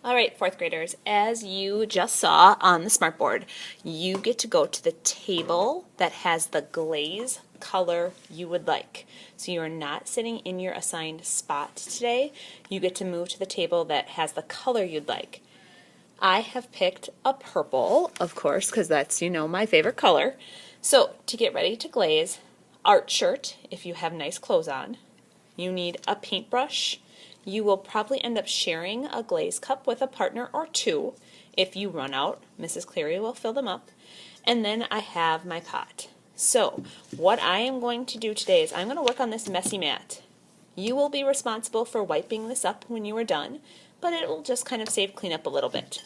All right, fourth graders, as you just saw on the smartboard, you get to go to the table that has the glaze color you would like. So you are not sitting in your assigned spot today. You get to move to the table that has the color you'd like. I have picked a purple, of course, because that's, my favorite color. So to get ready to glaze, art shirt, if you have nice clothes on. You need a paintbrush. You will probably end up sharing a glaze cup with a partner or two. If you run out, Mrs. Cleary will fill them up. And then I have my pot. So what I am going to do today is I'm going to work on this messy mat. You will be responsible for wiping this up when you are done, but it will just kind of save cleanup a little bit.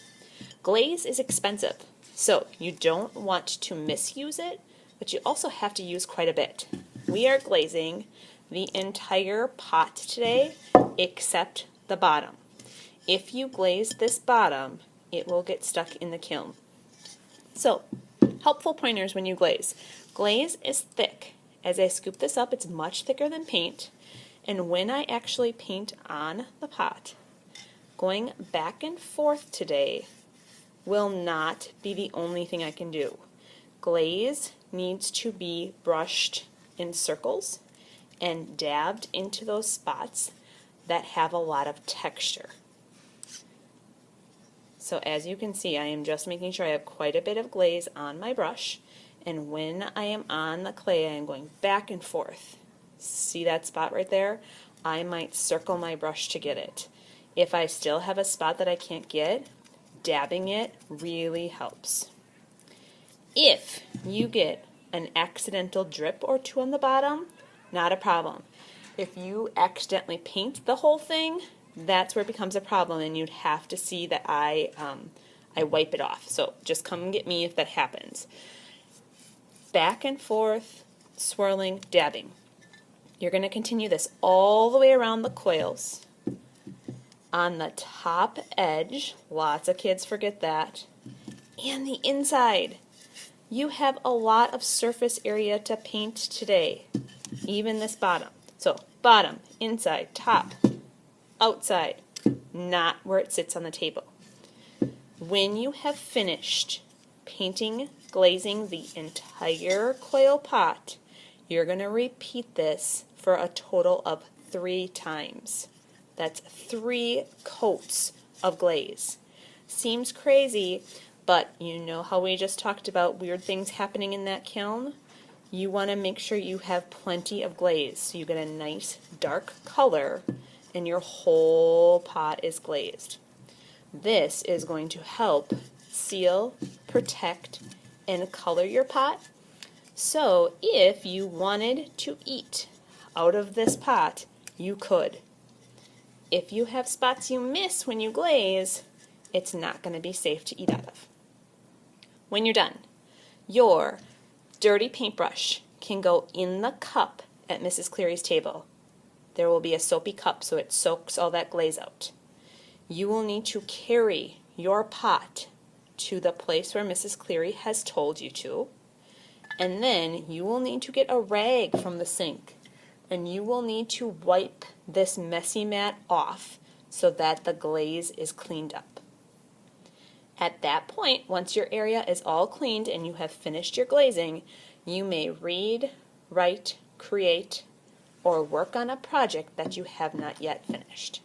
Glaze is expensive, so you don't want to misuse it, but you also have to use quite a bit. We are glazing the entire pot today except the bottom. If you glaze this bottom, it will get stuck in the kiln. So, helpful pointers when you glaze. Glaze is thick. As I scoop this up, it's much thicker than paint. And when I actually paint on the pot, going back and forth today will not be the only thing I can do. Glaze needs to be brushed in circles and dabbed into those spots that have a lot of texture. So as you can see, I am just making sure I have quite a bit of glaze on my brush, and when I am on the clay, I am going back and forth. See that spot right there? I might circle my brush to get it. If I still have a spot that I can't get, dabbing it really helps. If you get an accidental drip or two on the bottom, not a problem. If you accidentally paint the whole thing, that's where it becomes a problem, and you'd have to see that I wipe it off. So just come and get me if that happens. Back and forth, swirling, dabbing. You're going to continue this all the way around the coils. On the top edge, lots of kids forget that, and the inside. You have a lot of surface area to paint today, even this bottom. So bottom, inside, top, outside, not where it sits on the table. When you have finished painting, glazing the entire coil pot, you're going to repeat this for a total of 3 times. That's 3 coats of glaze. Seems crazy, but you know how we just talked about weird things happening in that kiln? You want to make sure you have plenty of glaze so you get a nice dark color and your whole pot is glazed. This is going to help seal, protect, and color your pot. So if you wanted to eat out of this pot, you could. If you have spots you miss when you glaze, it's not going to be safe to eat out of. When you're done, your dirty paintbrush can go in the cup at Mrs. Cleary's table. There will be a soapy cup so it soaks all that glaze out. You will need to carry your pot to the place where Mrs. Cleary has told you to, and then you will need to get a rag from the sink, and you will need to wipe this messy mat off so that the glaze is cleaned up. At that point, once your area is all cleaned and you have finished your glazing, you may read, write, create, or work on a project that you have not yet finished.